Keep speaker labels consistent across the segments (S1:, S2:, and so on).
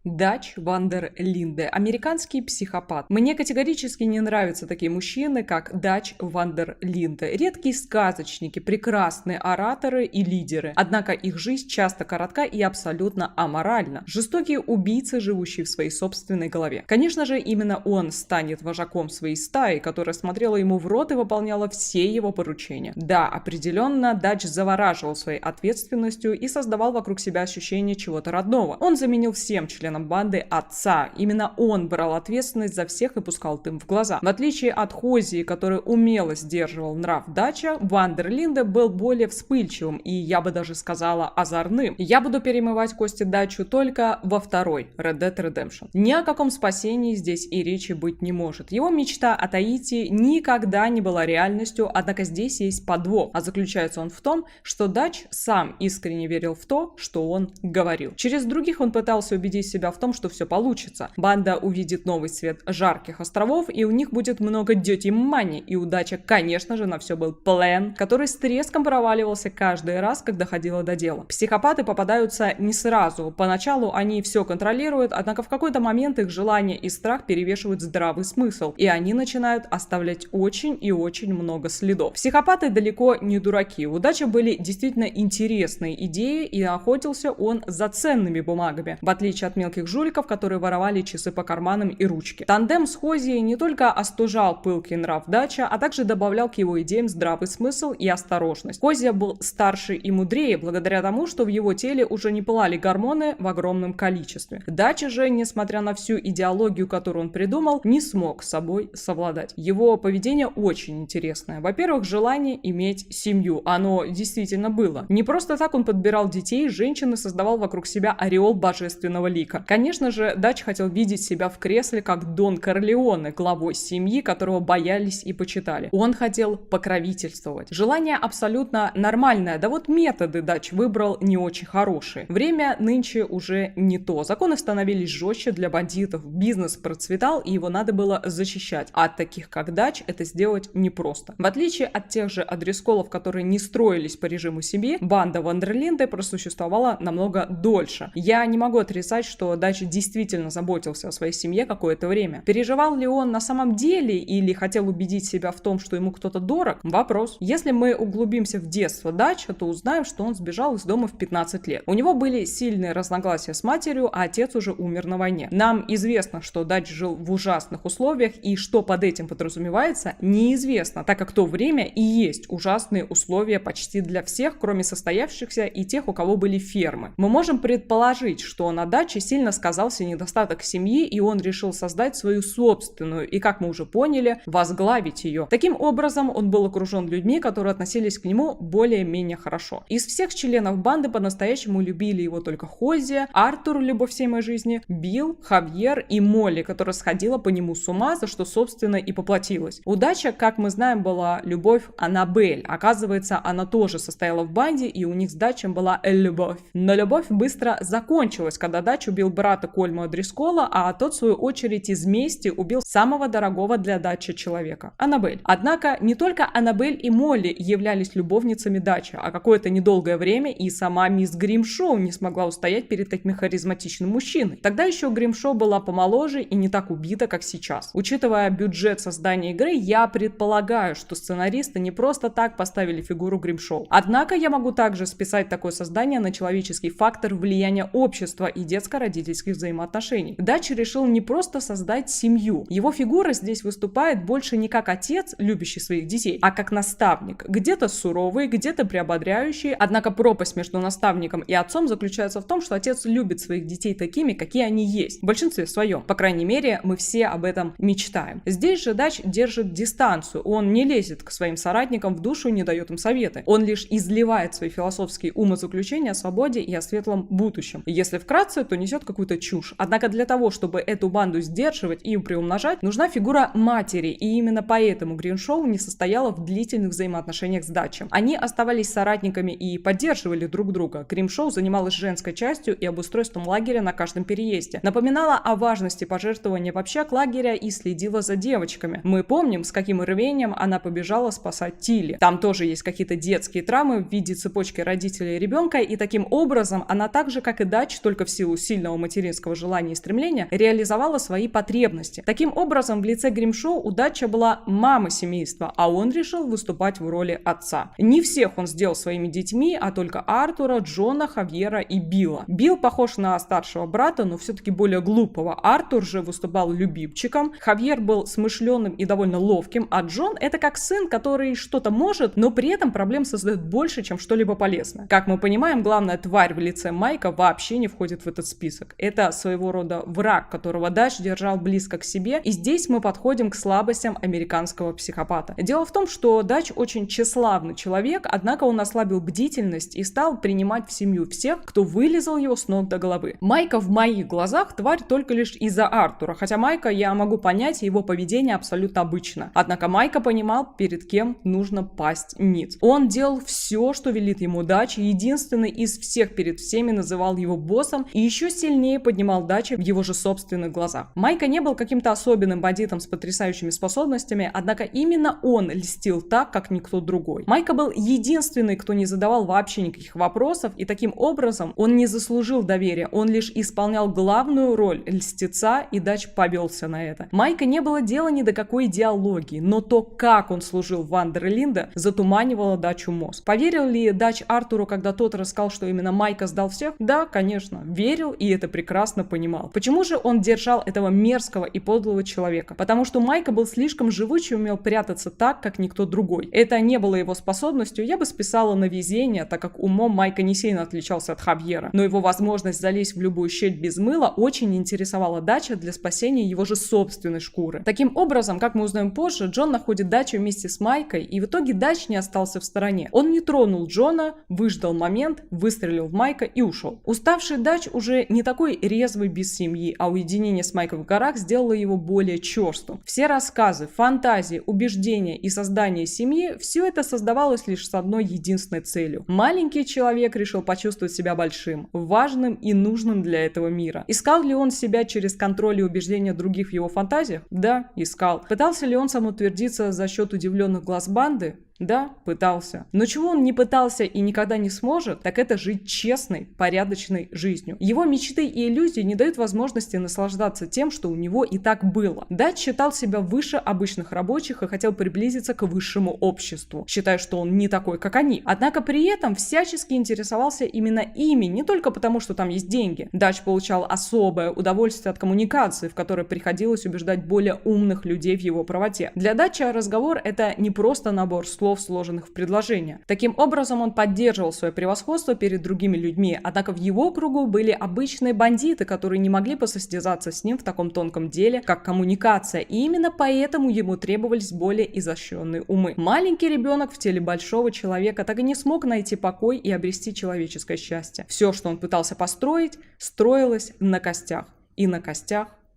S1: Дач Ван дер Линде – американский психопат. Мне категорически не нравятся такие мужчины, как Дач Ван дер Линде. Редкие сказочники, прекрасные ораторы и лидеры. Однако их жизнь часто коротка и абсолютно аморальна. Жестокие убийцы, живущие в своей собственной голове. Конечно же, именно он станет вожаком своей стаи, которая смотрела ему в рот и выполняла все его поручения. Да, определенно, Дач завораживал своей ответственностью и создавал вокруг себя ощущение чего-то родного. Он заменил всем членам банды отца. Именно он брал ответственность за всех и пускал дым в глаза. В отличие от Хозии, который умело сдерживал нрав Дача, Ван дер Линде был более вспыльчивым и, я бы даже сказала, озорным. Я буду перемывать кости Дачу только во второй Red Dead Redemption. Ни о каком спасении здесь и речи быть не может. Его мечта о Таити никогда не была реальностью, однако здесь есть подвох, а заключается он в том, что Дач сам искренне верил в то, что он говорил. Через других он пытался убедить себя в том, что все получится. Банда увидит новый свет жарких островов, и у них будет много dirty money, и удача, конечно же, на все был план, который с треском проваливался каждый раз, когда доходило до дела. Психопаты попадаются не сразу. Поначалу они все контролируют, однако в какой-то момент их желание и страх перевешивают здравый смысл, и они начинают оставлять очень и очень много следов. Психопаты далеко не дураки. У Дача были действительно интересные идеи, и охотился он за ценными бумагами, в отличие от мелких жуликов, которые воровали часы по карманам и ручки. Тандем с Хозией не только остужал пылкий нрав Дача, а также добавлял к его идеям здравый смысл и осторожность. Хозия был старше и мудрее, благодаря тому, что в его теле уже не пылали гормоны в огромном количестве. Дача же, несмотря на всю идеологию, которую он придумал, не смог с собой совладать. Его поведение очень интересное. Во-первых, желание иметь семью. Оно действительно было. Не просто так он подбирал детей, женщин и создавал вокруг себя ореол божественного лика. Конечно же, Дач хотел видеть себя в кресле как Дон Корлеоне, главой семьи, которого боялись и почитали. Он хотел покровительствовать. Желание абсолютно нормальное, да вот методы Дач выбрал не очень хорошие. Время нынче уже не то. Законы становились жестче для бандитов, бизнес процветал, и его надо было защищать. А от таких, как Дач, это сделать непросто. В отличие от тех же адресколов, которые не строились по режиму семьи, банда Ван дер Линде просуществовала намного дольше. Я не могу отрицать, что Дач действительно заботился о своей семье какое-то время. Переживал ли он на самом деле или хотел убедить себя в том, что ему кто-то дорог? Вопрос. Если мы углубимся в детство Дача, то узнаем, что он сбежал из дома в 15 лет. У него были сильные разногласия с матерью, а отец уже умер на войне. Нам известно, что Дач жил в ужасных условиях, и что под этим подразумевается, неизвестно, так как в то время и есть ужасные условия почти для всех, кроме состоявшихся и тех, у кого были фермы. Мы можем предположить, что на Даче сильно сказался недостаток семьи, и он решил создать свою собственную и, как мы уже поняли, возглавить ее. Таким образом, он был окружен людьми, которые относились к нему более-менее хорошо. Из всех членов банды по-настоящему любили его только Хозия, Артур, любовь всей моей жизни, Билл, Хавьер и Молли, которая сходила по нему с ума, за что, собственно, и поплатилась. У Дача, как мы знаем, была любовь Аннабель. Оказывается, она тоже состояла в банде, и у них с Дачем была любовь. Но любовь быстро закончилась, когда Дач убил брата Кольма Дрискола, а тот, в свою очередь, из мести убил самого дорогого для Дача человека – Аннабель. Однако не только Аннабель и Молли являлись любовницами Дача, а какое-то недолгое время и сама мисс Гримшоу не смогла устоять перед таким харизматичным мужчиной. Тогда еще Гримшоу была помоложе и не так убита, как сейчас. Учитывая бюджет создания игры, я предполагаю, что сценаристы не просто так поставили фигуру Гримшоу. Однако я могу также списать такое создание на человеческий фактор влияния общества и детско-родительских взаимоотношений. Дач решил не просто создать семью. Его фигура здесь выступает больше не как отец, любящий своих детей, а как наставник. Где-то суровый, где-то приободряющий. Однако пропасть между наставником и отцом заключается в том, что отец любит своих детей такими, какие они есть. В большинстве своем. По крайней мере, мы все об этом мечтаем. Здесь же Дач держит дистанцию. Он не лезет к своим соратникам в душу и не дает им советы. Он лишь изливает свои философские умозаключения о свободе и о светлом будущем. И если вкратце, то несет какую-то чушь. Однако для того, чтобы эту банду сдерживать и приумножать, нужна фигура матери. И именно поэтому Гримшоу не состояла в длительных взаимоотношениях с Дачем. Они оставались соратниками и поддерживали друг друга. Гримшоу занималась женской частью и обустройством лагеря на каждом переезде. Напоминала о важности пожертвования в общак лагеря и следила за девочками. Мы помним, с каким рвением она побежала спасать Тилли. Там тоже есть какие-то детские травмы в виде цепочки родителей и ребенка, и таким образом она так же, как и Дач, только в силу сильного сильного материнского желания и стремления реализовала свои потребности. Таким образом, в лице Гримшоу удача была мама семейства, а он решил выступать в роли отца. Не всех он сделал своими детьми, а только Артура, Джона, Хавьера и Билла. Билл похож на старшего брата, но все-таки более глупого. Артур же выступал любимчиком. Хавьер был смышленым и довольно ловким, а Джон — это как сын, который что-то может, но при этом проблем создает больше, чем что-либо полезное. Как мы понимаем, главная тварь в лице Майка вообще не входит в этот список. Это своего рода враг, которого Дач держал близко к себе, и здесь мы подходим к слабостям американского психопата. Дело в том, что Дач очень тщеславный человек, однако он ослабил бдительность и стал принимать в семью всех, кто вылезал его с ног до головы. Майка в моих глазах тварь только лишь из-за Артура, хотя Майка я могу понять, его поведение абсолютно обычно. Однако Майка понимал, перед кем нужно пасть ниц. Он делал все, что велит ему Дач, и единственный из всех перед всеми называл его боссом и еще сильнее поднимал Дача в его же собственных глазах. Майка не был каким-то особенным бандитом с потрясающими способностями, однако именно он льстил так, как никто другой. Майка был единственный, кто не задавал вообще никаких вопросов, и таким образом он не заслужил доверия, он лишь исполнял главную роль льстеца, и Дач повелся на это. Майка не было дела ни до какой идеологии, но то, как он служил Вандерлинде, затуманивало Дачу мозг. Поверил ли Дач Артуру, когда тот рассказал, что именно Майка сдал всех? Да, конечно, верил и это прекрасно понимал. Почему же он держал этого мерзкого и подлого человека? Потому что Майка был слишком живучий и умел прятаться так, как никто другой. Это не было его способностью, я бы списала на везение, так как умом Майка не сильно отличался от Хавьера. Но его возможность залезть в любую щель без мыла очень интересовала Дача для спасения его же собственной шкуры. Таким образом, как мы узнаем позже, Джон находит Дачу вместе с Майкой, и в итоге Дач не остался в стороне. Он не тронул Джона, выждал момент, выстрелил в Майка и ушел. Уставший Дач уже не такой резвый без семьи, а уединение с Майкой в горах сделало его более черствым. Все рассказы, фантазии, убеждения и создание семьи – все это создавалось лишь с одной единственной целью. Маленький человек решил почувствовать себя большим, важным и нужным для этого мира. Искал ли он себя через контроль и убеждения других в его фантазиях? Да, искал. Пытался ли он самоутвердиться за счет удивленных глаз банды? Да, пытался. Но чего он не пытался и никогда не сможет, так это жить честной, порядочной жизнью. Его мечты и иллюзии не дают возможности наслаждаться тем, что у него и так было. Дач считал себя выше обычных рабочих и хотел приблизиться к высшему обществу, считая, что он не такой, как они. Однако при этом всячески интересовался именно ими, не только потому, что там есть деньги. Дач получал особое удовольствие от коммуникации, в которой приходилось убеждать более умных людей в его правоте. Для Дача разговор — это не просто набор слов, сложенных в предложение. Таким образом, он поддерживал свое превосходство перед другими людьми, однако в его кругу были обычные бандиты, которые не могли посостязаться с ним в таком тонком деле, как коммуникация, и именно поэтому ему требовались более изощренные умы. Маленький ребенок в теле большого человека так и не смог найти покой и обрести человеческое счастье. Все, что он пытался построить, строилось на костях,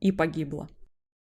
S1: и погибло.